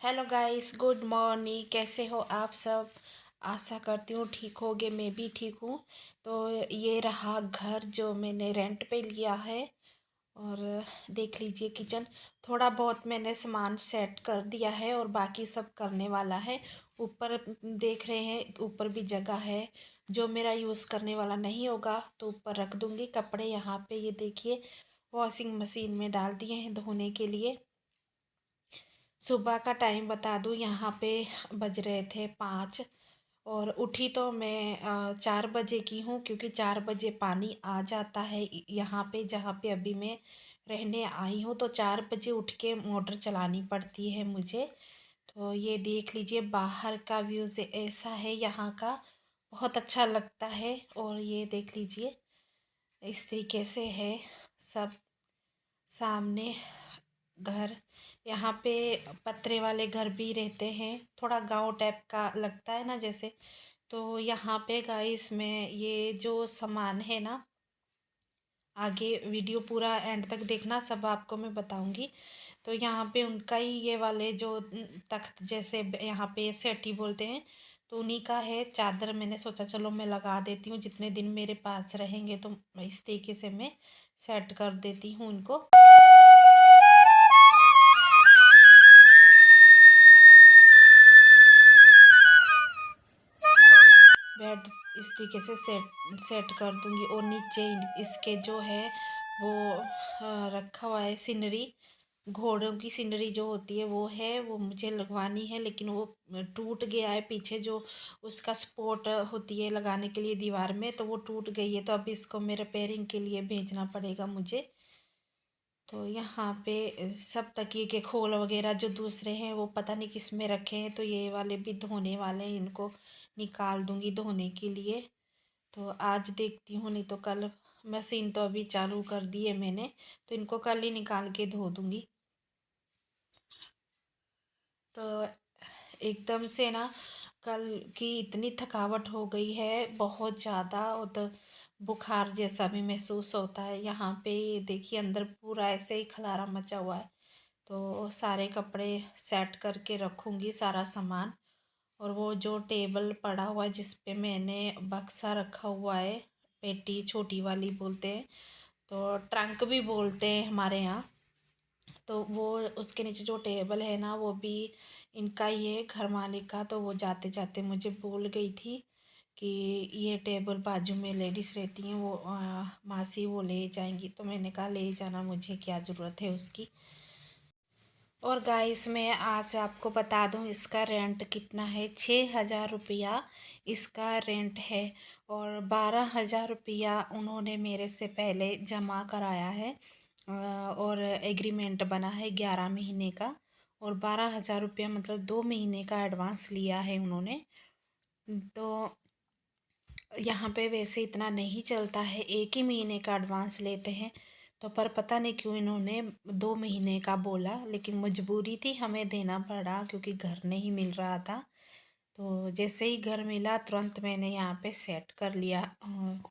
Hello guys, good morning. कैसे हो आप सब? आशा करती हूँ ठीक होगे। मैं भी ठीक हूँ। तो ये रहा घर जो मैंने रेंट पे लिया है। और देख लीजिए किचन। थोड़ा बहुत मैंने सामान सेट कर दिया है और बाकी सब करने वाला है। ऊपर देख रहे हैं, ऊपर भी जगह है। जो मेरा यूज़ करने वाला नहीं होगा तो ऊपर रख दूँगी। कपड़े यहाँ पे ये देखिए वॉशिंग मशीन में डाल दिए हैं धोने के लिए। सुबह का टाइम बता दूँ, यहाँ पे बज रहे थे 5। और उठी तो मैं 4 बजे की हूँ, क्योंकि 4 बजे पानी आ जाता है यहाँ पे जहाँ पे अभी मैं रहने आई हूँ। तो 4 बजे उठ के मोटर चलानी पड़ती है मुझे। तो ये देख लीजिए बाहर का व्यू से ऐसा है यहाँ का। बहुत अच्छा लगता है। और ये देख लीजिए इस तरीके से है सब सामने घर। यहाँ पे पतरे वाले घर भी रहते हैं, थोड़ा गांव टाइप का लगता है ना जैसे। तो यहाँ पे गाइस में ये जो सामान है ना, आगे वीडियो पूरा एंड तक देखना, सब आपको मैं बताऊंगी। तो यहाँ पे उनका ही ये वाले जो तख्त जैसे यहाँ पे सेटी बोलते हैं, तो उन्हीं का है। चादर मैंने सोचा चलो मैं लगा देती हूँ, जितने दिन मेरे पास रहेंगे तो इस तरीके से मैं सेट कर देती हूँ उनको। बेड इस तरीके से सेट कर दूंगी। और नीचे इसके जो है वो रखा हुआ है सीनरी। घोड़ों की सीनरी जो होती है वो है, वो मुझे लगवानी है, लेकिन वो टूट गया है पीछे जो उसका सपोर्ट होती है लगाने के लिए दीवार में, तो वो टूट गई है। तो अब इसको मैं रिपेयरिंग के लिए भेजना पड़ेगा मुझे। तो यहाँ पे सब तकिए के खोल वगैरह जो दूसरे हैं वो पता नहीं किस में रखे हैं, तो ये वाले भी धोने वाले हैं। इनको निकाल दूंगी धोने के लिए। तो आज देखती हूँ, नहीं तो कल। मशीन तो अभी चालू कर दी है मैंने, तो इनको कल ही निकाल के धो दूंगी। तो एकदम से ना कल की इतनी थकावट हो गई है बहुत ज़्यादा। और तो बुखार जैसा भी महसूस होता है। यहाँ पे ये देखिए अंदर पूरा ऐसे ही खलारा मचा हुआ है। तो सारे कपड़े सेट करके रखूँगी, सारा सामान। और वो जो टेबल पड़ा हुआ है जिस पे मैंने बक्सा रखा हुआ है, पेटी छोटी वाली बोलते हैं, तो ट्रंक भी बोलते हैं हमारे यहाँ। तो वो उसके नीचे जो टेबल है ना, वो भी इनका ही है, घर मालिक का। तो वो जाते जाते मुझे बोल गई थी कि ये टेबल बाजू में लेडीज़ रहती हैं, वो मासी वो ले जाएंगी। तो मैंने कहा ले जाना, मुझे क्या ज़रूरत है उसकी। और गाइस मैं आज आपको बता दूं इसका रेंट कितना है। 6,000 रुपया इसका रेंट है। और 12,000 रुपया उन्होंने मेरे से पहले जमा कराया है। और एग्रीमेंट बना है 11 महीने का। और 12,000 रुपया मतलब 2 महीने का एडवांस लिया है उन्होंने। तो यहाँ पे वैसे इतना नहीं चलता है, एक ही महीने का एडवांस लेते हैं। तो पर पता नहीं क्यों इन्होंने 2 महीने का बोला, लेकिन मजबूरी थी, हमें देना पड़ा क्योंकि घर नहीं मिल रहा था। तो जैसे ही घर मिला तुरंत मैंने यहाँ पे सेट कर लिया,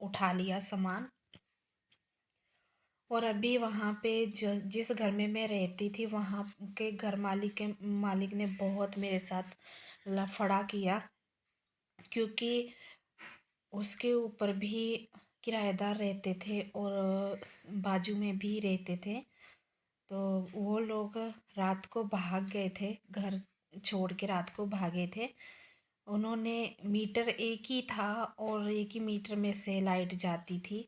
उठा लिया सामान। और अभी वहाँ पे जिस घर में मैं रहती थी वहाँ के घर मालिक ने बहुत मेरे साथ लफड़ा किया, क्योंकि उसके ऊपर भी किराएदार रहते थे और बाजू में भी रहते थे। तो वो लोग रात को भाग गए थे, घर छोड़ के रात को भागे थे। उन्होंने मीटर एक ही था और एक ही मीटर में से लाइट जाती थी।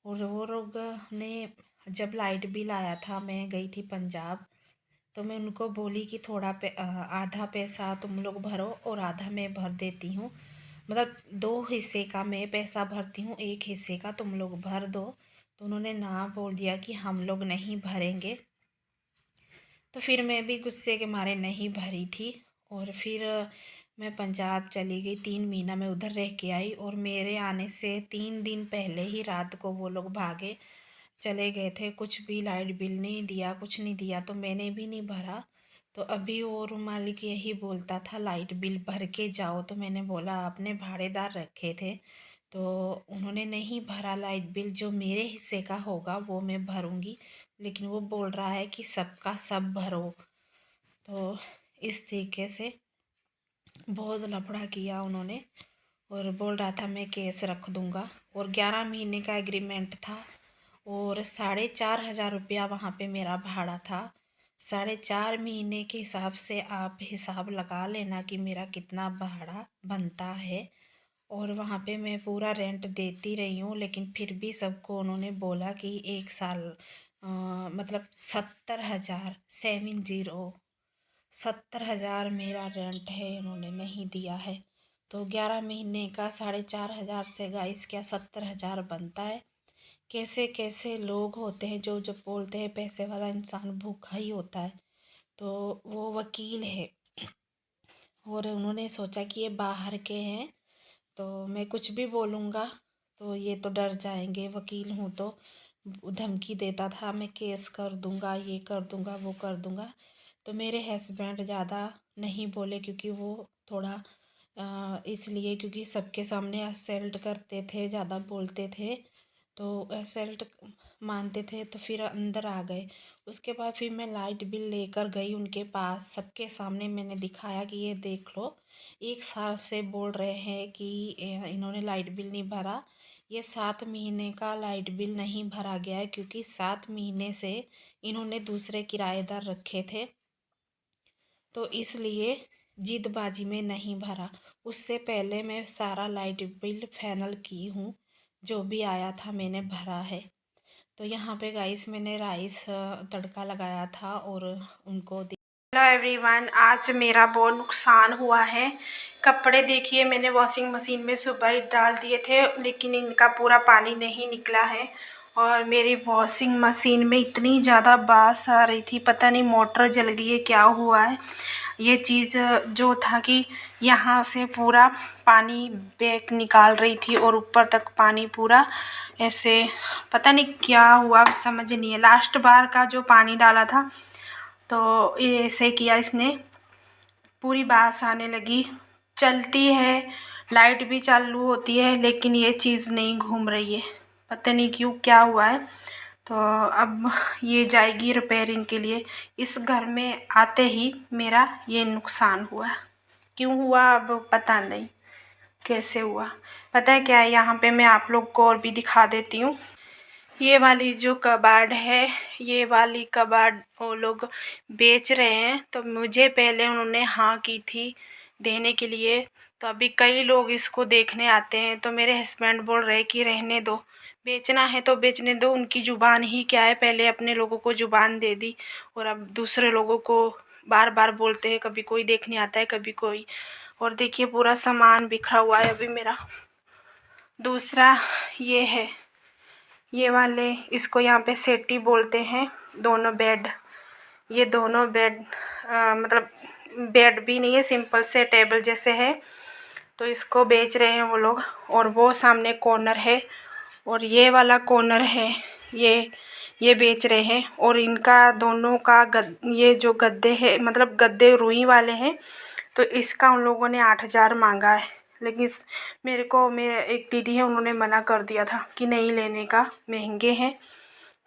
और वो लोग ने जब लाइट बिल आया था, मैं गई थी पंजाब, तो मैं उनको बोली कि आधा पैसा तुम लोग भरो और आधा मैं भर देती हूँ। मतलब 2 हिस्से का मैं पैसा भरती हूँ, एक हिस्से का तुम लोग भर दो। तो उन्होंने ना बोल दिया कि हम लोग नहीं भरेंगे। तो फिर मैं भी गुस्से के मारे नहीं भरी थी। और फिर मैं पंजाब चली गई, 3 महीना मैं उधर रह के आई। और मेरे आने से 3 दिन पहले ही रात को वो लोग भागे चले गए थे। कुछ भी लाइट बिल नहीं दिया, कुछ नहीं दिया, तो मैंने भी नहीं भरा। तो अभी वो रूम मालिक यही बोलता था लाइट बिल भर के जाओ। तो मैंने बोला आपने भाड़ेदार रखे थे, तो उन्होंने नहीं भरा लाइट बिल। जो मेरे हिस्से का होगा वो मैं भरूंगी, लेकिन वो बोल रहा है कि सबका सब भरो। तो इस तरीके से बहुत लफड़ा किया उन्होंने और बोल रहा था मैं केस रख दूंगा। और 11 महीने का एग्रीमेंट था और 4,500 रुपया वहाँ पे मेरा भाड़ा था। 4.5 महीने के हिसाब से आप हिसाब लगा लेना कि मेरा कितना भाड़ा बनता है। और वहाँ पे मैं पूरा रेंट देती रही हूँ, लेकिन फिर भी सबको उन्होंने बोला कि 1 साल मतलब 70,000 70,000 मेरा रेंट है, इन्होंने नहीं दिया है। तो 11 महीने का 4,500 से गाइस क्या 70,000 बनता है। कैसे कैसे लोग होते हैं जो जब बोलते हैं पैसे वाला इंसान भूखा ही होता है। तो वो वकील है और उन्होंने सोचा कि ये बाहर के हैं तो मैं कुछ भी बोलूँगा तो ये तो डर जाएंगे, वकील हूँ तो धमकी देता था मैं केस कर दूँगा, ये कर दूँगा, वो कर दूँगा। तो मेरे हस्बैंड ज़्यादा नहीं बोले क्योंकि वो थोड़ा इसलिए क्योंकि सबके सामने असल्ट करते थे, ज़्यादा बोलते थे तो असल्ट मानते थे तो फिर अंदर आ गए। उसके बाद फिर मैं लाइट बिल लेकर गई उनके पास, सबके सामने मैंने दिखाया कि ये देख लो 1 साल से बोल रहे हैं कि इन्होंने लाइट बिल नहीं भरा। ये 7 महीने का लाइट बिल नहीं भरा गया है क्योंकि 7 महीने से इन्होंने दूसरे किराएदार रखे थे तो इसलिए जिदबाजी में नहीं भरा। उससे पहले मैं सारा लाइट बिल फाइनल की हूँ, जो भी आया था मैंने भरा है। तो यहाँ पे गाइस मैंने राइस तड़का लगाया था और उनको हेलो एवरीवन, आज मेरा बहुत नुकसान हुआ है। कपड़े देखिए मैंने वॉशिंग मशीन में सुबह ही डाल दिए थे लेकिन इनका पूरा पानी नहीं निकला है। और मेरी वॉशिंग मशीन में इतनी ज़्यादा बास आ रही थी, पता नहीं मोटर जल गई है क्या हुआ है। ये चीज़ जो था कि यहाँ से पूरा पानी बैक निकाल रही थी और ऊपर तक पानी पूरा ऐसे, पता नहीं क्या हुआ समझ नहीं है। लास्ट बार का जो पानी डाला था तो ये ऐसे किया इसने, पूरी बास आने लगी। चलती है, लाइट भी चालू होती है लेकिन ये चीज़ नहीं घूम रही है, पता नहीं क्यों क्या हुआ है। तो अब ये जाएगी रिपेयरिंग के लिए। इस घर में आते ही मेरा ये नुकसान हुआ, क्यों हुआ अब पता नहीं कैसे हुआ। पता है क्या है, यहाँ पे मैं आप लोग को और भी दिखा देती हूँ। ये वाली जो कबाड़ है, ये वाली कबाड़ वो लोग बेच रहे हैं। तो मुझे पहले उन्होंने हाँ की थी देने के लिए, तो अभी कई लोग इसको देखने आते हैं तो मेरे हस्बैंड बोल रहे कि रहने दो, बेचना है तो बेचने दो, उनकी ज़ुबान ही क्या है। पहले अपने लोगों को ज़ुबान दे दी और अब दूसरे लोगों को बार बार बोलते हैं, कभी कोई देखने आता है कभी कोई। और देखिए पूरा सामान बिखरा हुआ है अभी मेरा। दूसरा ये है, ये वाले इसको यहाँ पे सेटी बोलते हैं, दोनों बेड। ये दोनों बेड मतलब बेड भी नहीं है, सिंपल से टेबल जैसे है। तो इसको बेच रहे हैं वो लोग। और वो सामने कॉर्नर है और ये वाला कॉर्नर है, ये बेच रहे हैं। और इनका दोनों का ये जो गद्दे हैं मतलब गद्दे रुई वाले हैं, तो इसका उन लोगों ने 8,000 मांगा है। लेकिन मेरे एक दीदी है, उन्होंने मना कर दिया था कि नहीं लेने का, महंगे हैं,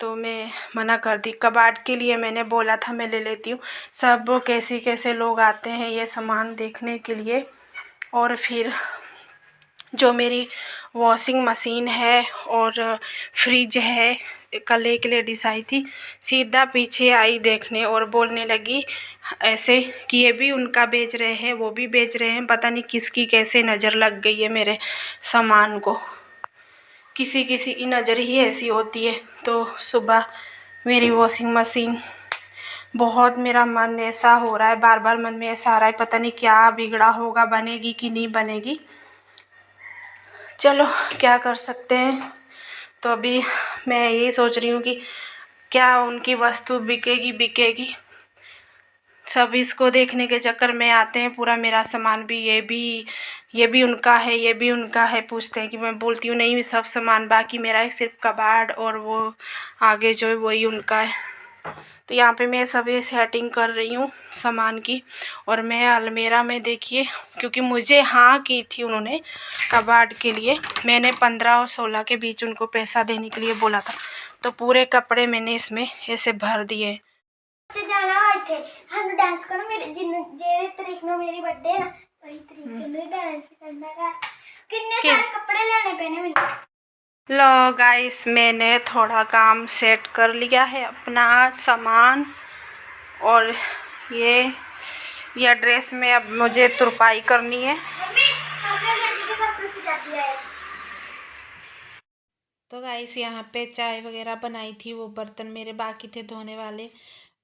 तो मैं मना कर दी। कबाड़ के लिए मैंने बोला था मैं ले लेती हूँ। सब कैसे कैसे लोग आते हैं ये सामान देखने के लिए। और फिर जो मेरी वॉशिंग मशीन है और फ्रिज है, कल एक लेडीज़ आई थी, सीधा पीछे आई देखने और बोलने लगी ऐसे कि ये भी उनका बेच रहे हैं, वो भी बेच रहे हैं। पता नहीं किसकी कैसे नज़र लग गई है मेरे सामान को, किसी किसी की नज़र ही ऐसी होती है। तो सुबह मेरी वॉशिंग मशीन, बहुत मेरा मन ऐसा हो रहा है, बार बार मन में ऐसा आ रहा है पता नहीं क्या बिगड़ा होगा, बनेगी कि नहीं बनेगी। चलो क्या कर सकते हैं। तो अभी मैं यही सोच रही हूँ कि क्या उनकी वस्तु बिकेगी। सब इसको देखने के चक्कर में आते हैं, पूरा मेरा सामान भी ये भी उनका है, ये भी उनका है पूछते हैं। कि मैं बोलती हूँ नहीं सब सामान बाकी मेरा है, सिर्फ कबाड़ और वो आगे जो है वही उनका है। तो यहाँ पे मैं सभी सेटिंग कर रही हूँ सामान की। और मैं अलमीरा में देखिए, क्योंकि मुझे हाँ की थी उन्होंने कबाड़ के लिए, मैंने 15 और 16 के बीच उनको पैसा देने के लिए बोला था। तो पूरे कपड़े मैंने इसमें ऐसे भर दिए। ਉੱਥੇ ਸਾਨੂੰ ਡਾਂਸ ਕਰਨਾ ਮੇਰੇ ਜਿਹੜੇ ਤਰੀਕ ਨੂੰ ਮੇਰੀ ਬਰਥਡੇ ਹੈ ਨਾ ਉਹੀ ਤਰੀਕ ਨੂੰ ਡਾਂਸ ਕਰਨਾ है कितने सारे कपड़े लेने पैने मुझे। लो गाइस, मैंने थोड़ा काम सेट कर लिया है अपना सामान, और ये ड्रेस में अब मुझे तुरपाई करनी है। तो गाइस यहाँ पे चाय वगैरह बनाई थी, वो बर्तन मेरे बाकी थे धोने वाले।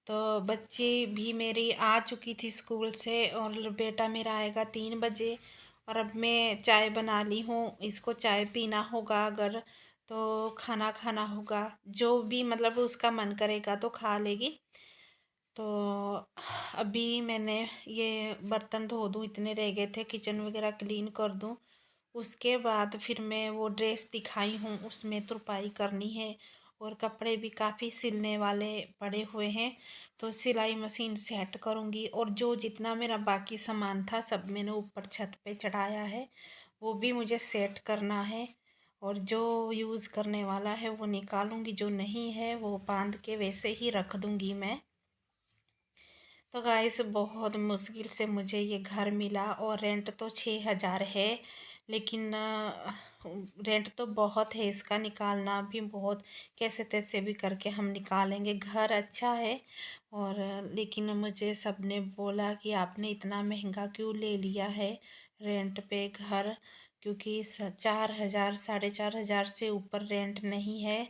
तो बच्ची भी मेरी आ चुकी थी स्कूल से, और बेटा मेरा आएगा 3 बजे। और अब मैं चाय बना ली हूँ, इसको चाय पीना होगा, अगर तो खाना खाना होगा, जो भी मतलब उसका मन करेगा तो खा लेगी। तो अभी मैंने ये बर्तन धो दूँ, इतने रह गए थे, किचन वगैरह क्लीन कर दूँ, उसके बाद फिर मैं वो ड्रेस दिखाई हूँ उसमें तुरपाई करनी है। और कपड़े भी काफ़ी सिलने वाले पड़े हुए हैं, तो सिलाई मशीन सेट करूँगी। और जो जितना मेरा बाकी सामान था सब मैंने ऊपर छत पे चढ़ाया है, वो भी मुझे सेट करना है। और जो यूज़ करने वाला है वो निकालूंगी, जो नहीं है वो बांध के वैसे ही रख दूँगी मैं। तो गाइस, बहुत मुश्किल से मुझे ये घर मिला, और रेंट तो 6,000 है, लेकिन रेंट तो बहुत है, इसका निकालना भी बहुत कैसे तैसे भी करके हम निकालेंगे। घर अच्छा है, और लेकिन मुझे सबने बोला कि आपने इतना महंगा क्यों ले लिया है रेंट पे घर, क्योंकि 4,000 4,500 से ऊपर रेंट नहीं है।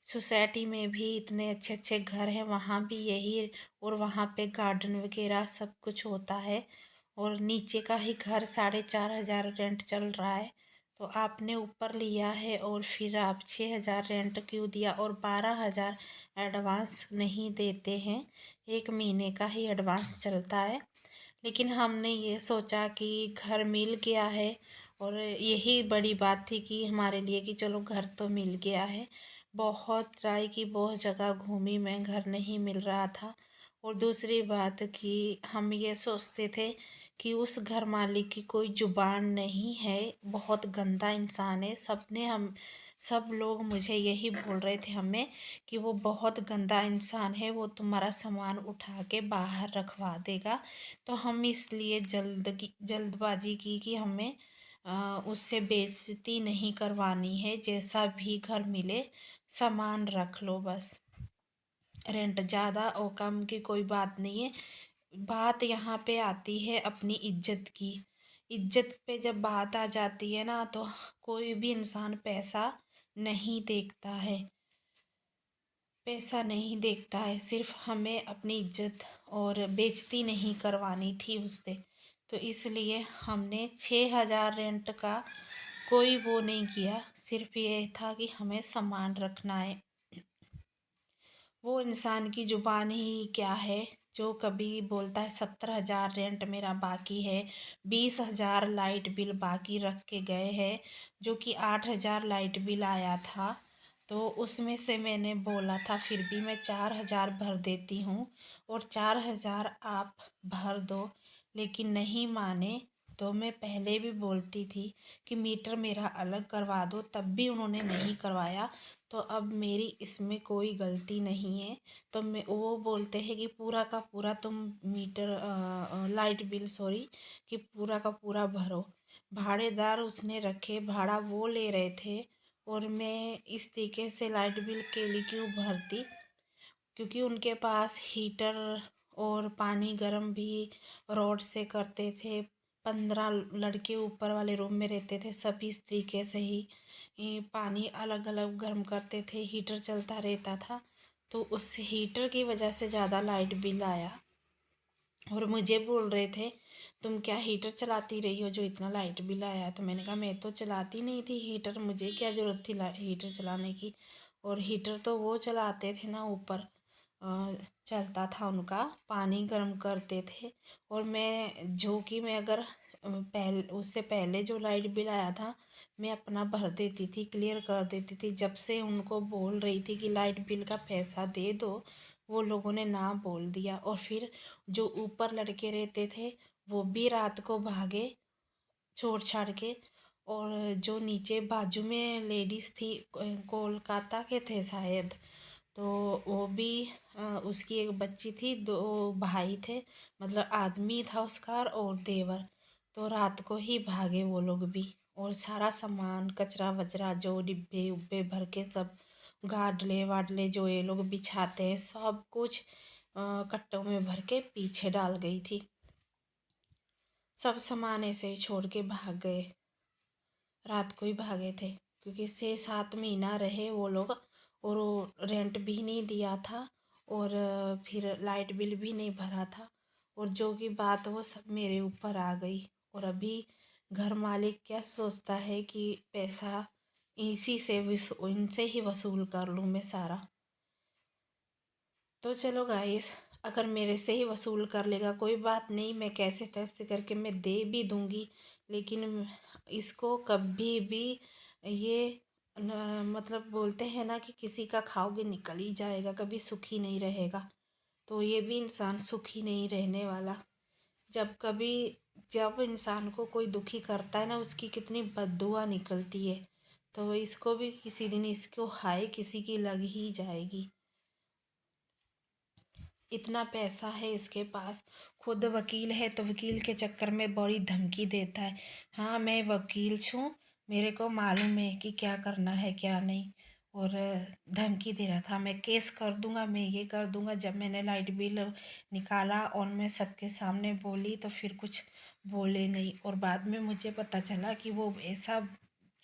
सोसाइटी में भी इतने अच्छे अच्छे घर हैं, वहाँ भी यही, और वहाँ पे गार्डन वगैरह सब कुछ होता है। और नीचे का ही घर 4,500 रेंट चल रहा है, तो आपने ऊपर लिया है और फिर आप 6,000 रेंट क्यों दिया, और 12,000 एडवांस नहीं देते हैं, 1 महीने का ही एडवांस चलता है। लेकिन हमने ये सोचा कि घर मिल गया है, और यही बड़ी बात थी कि हमारे लिए कि चलो घर तो मिल गया है। बहुत ट्राई की, बहुत जगह घूमी मैं, घर नहीं मिल रहा था। और दूसरी बात कि हम ये सोचते थे कि उस घर मालिक की कोई जुबान नहीं है, बहुत गंदा इंसान है। सब लोग मुझे यही बोल रहे थे हमें कि वो बहुत गंदा इंसान है, वो तुम्हारा सामान उठा के बाहर रखवा देगा। तो हम इसलिए जल्दबाजी की कि हमें उससे बेइज्जती नहीं करवानी है, जैसा भी घर मिले सामान रख लो बस। रेंट ज़्यादा और कम की कोई बात नहीं है, बात यहाँ पे आती है अपनी इज्जत की। इज्जत पे जब बात आ जाती है ना, तो कोई भी इंसान पैसा नहीं देखता है, पैसा नहीं देखता है, सिर्फ हमें अपनी इज्जत और बेइज्जती नहीं करवानी थी उससे। तो इसलिए हमने 6,000 रेंट का कोई वो नहीं किया, सिर्फ ये था कि हमें सामान रखना है। वो इंसान की जुबान ही क्या है, जो कभी बोलता है 17,000 रेंट मेरा बाकी है, 20,000 लाइट बिल बाकी रख के गए हैं, जो कि 8,000 लाइट बिल आया था। तो उसमें से मैंने बोला था फिर भी मैं 4,000 भर देती हूँ, और 4,000 आप भर दो, लेकिन नहीं माने। तो मैं पहले भी बोलती थी कि मीटर मेरा अलग करवा दो, तब भी उन्होंने नहीं करवाया। तो अब मेरी इसमें कोई गलती नहीं है। तो मैं, वो बोलते हैं कि पूरा का पूरा तुम मीटर लाइट बिल, सॉरी, कि पूरा का पूरा भरो। भाड़ेदार उसने रखे, भाड़ा वो ले रहे थे, और मैं इस तरीके से लाइट बिल के लिए क्यों भरती, क्योंकि उनके पास हीटर और पानी गर्म भी रोड से करते थे। 15 लड़के ऊपर वाले रूम में रहते थे, सभी इस तरीके से ही ये पानी अलग अलग गर्म करते थे, हीटर चलता रहता था। तो उस हीटर की वजह से ज़्यादा लाइट बिल आया। और मुझे बोल रहे थे तुम क्या हीटर चलाती रही हो जो इतना लाइट बिल आया। तो मैंने कहा मैं तो चलाती नहीं थी हीटर, मुझे क्या ज़रूरत थी हीटर चलाने की। और हीटर तो वो चलाते थे ना, ऊपर चलता था उनका, पानी गर्म करते थे। और मैं जो कि मैं अगर पहले, उससे पहले जो लाइट बिल आया था मैं अपना भर देती थी, क्लियर कर देती थी। जब से उनको बोल रही थी कि लाइट बिल का पैसा दे दो, वो लोगों ने ना बोल दिया। और फिर जो ऊपर लड़के रहते थे वो भी रात को भागे छोड़ छाड़ के। और जो नीचे बाजू में लेडीज़ थी, कोलकाता के थे शायद, तो वो भी उसकी एक बच्ची थी, 2 भाई थे, मतलब आदमी था उसका और देवर। तो रात को ही भागे वो लोग भी, और सारा सामान कचरा वचरा जो डिब्बे उब्बे भर के सब गाडले वाडले जो ये लोग बिछाते हैं सब कुछ कट्टों में भर के पीछे डाल गई थी। सब सामान ऐसे ही छोड़ के भाग गए, रात को ही भागे थे, क्योंकि 6-7 महीना रहे वो लोग, और वो रेंट भी नहीं दिया था, और फिर लाइट बिल भी नहीं भरा था, और जो की बात वो सब मेरे ऊपर आ गई। और अभी घर मालिक क्या सोचता है कि पैसा इनसे ही वसूल कर लूँ मैं सारा। तो चलो गाइस, अगर मेरे से ही वसूल कर लेगा कोई बात नहीं, मैं कैसे तैसे करके मैं दे भी दूंगी, लेकिन इसको कभी भी ये मतलब बोलते हैं ना कि किसी का खाओगे निकल ही जाएगा, कभी सुखी नहीं रहेगा। तो ये भी इंसान सुखी नहीं रहने वाला। जब इंसान को कोई दुखी करता है ना, उसकी कितनी बददुआ निकलती है। तो इसको भी किसी दिन इसको हाय किसी की लग ही जाएगी। इतना पैसा है इसके पास, खुद वकील है, तो वकील के चक्कर में बड़ी धमकी देता है। हाँ, मैं वकील छूँ, मेरे को मालूम है कि क्या करना है क्या नहीं। और धमकी दे रहा था, मैं केस कर दूंगा, मैं ये कर दूंगा। जब मैंने लाइट बिल निकाला और मैं सबके सामने बोली तो फिर कुछ बोले नहीं, और बाद में मुझे पता चला कि वो ऐसा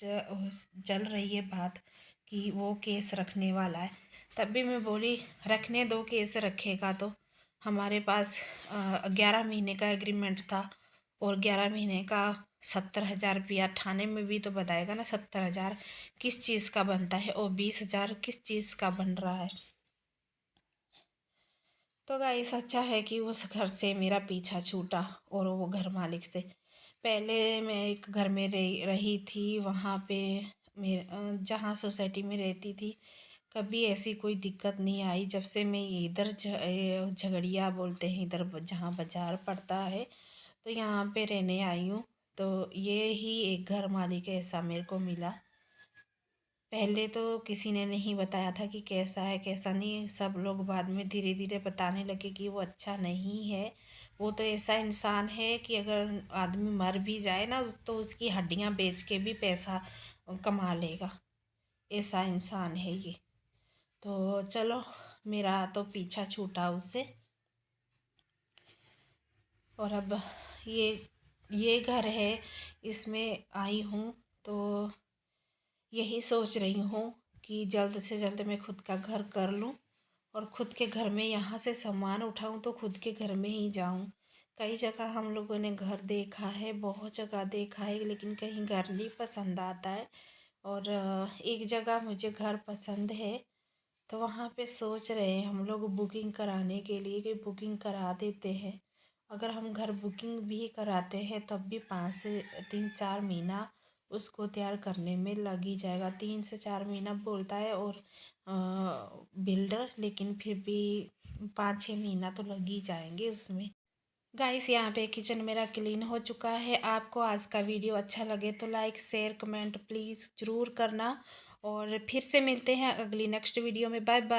चल रही है बात कि वो केस रखने वाला है। तब भी मैं बोली रखने दो, केस रखेगा तो। हमारे पास 11 महीने का एग्रीमेंट था, और 11 महीने का 70,000 रुपया थाने में भी तो बताएगा ना। 70,000 किस चीज़ का बनता है, और 20,000 किस चीज़ का बन रहा है। तो गाइस, अच्छा है कि उस घर से मेरा पीछा छूटा, और वो घर मालिक से। पहले मैं एक घर में रही थी, वहाँ पे जहाँ सोसाइटी में रहती थी, कभी ऐसी कोई दिक्कत नहीं आई। जब से मैं इधर झगड़िया बोलते हैं, इधर जहाँ बाजार पड़ता है, तो यहाँ पे रहने आई हूँ। तो ये ही एक घर मालिक ऐसा मेरे को मिला। पहले तो किसी ने नहीं बताया था कि कैसा है कैसा नहीं, सब लोग बाद में धीरे धीरे बताने लगे कि वो अच्छा नहीं है। वो तो ऐसा इंसान है कि अगर आदमी मर भी जाए ना, तो उसकी हड्डियां बेच के भी पैसा कमा लेगा, ऐसा इंसान है ये। तो चलो, मेरा तो पीछा छूटा उससे। और अब ये ये घर है, इसमें आई हूँ, तो यही सोच रही हूँ कि जल्द से जल्द मैं खुद का घर कर लूँ, और खुद के घर में यहाँ से सामान उठाऊँ तो खुद के घर में ही जाऊँ। कई जगह हम लोगों ने घर देखा है, बहुत जगह देखा है, लेकिन कहीं घर नहीं पसंद आता है। और एक जगह मुझे घर पसंद है, तो वहाँ पे सोच रहे हैं हम लोग बुकिंग कराने के लिए कि बुकिंग करा देते हैं। अगर हम घर बुकिंग भी कराते हैं तब भी 5 से 3-4 महीना उसको तैयार करने में लग ही जाएगा। 3 से 4 महीना बोलता है और बिल्डर, लेकिन फिर भी 5-6 महीना तो लग ही जाएंगे उसमें। गाइस, यहाँ पे किचन मेरा क्लीन हो चुका है। आपको आज का वीडियो अच्छा लगे तो लाइक शेयर कमेंट प्लीज़ ज़रूर करना, और फिर से मिलते हैं अगली नेक्स्ट वीडियो में। Bye bye.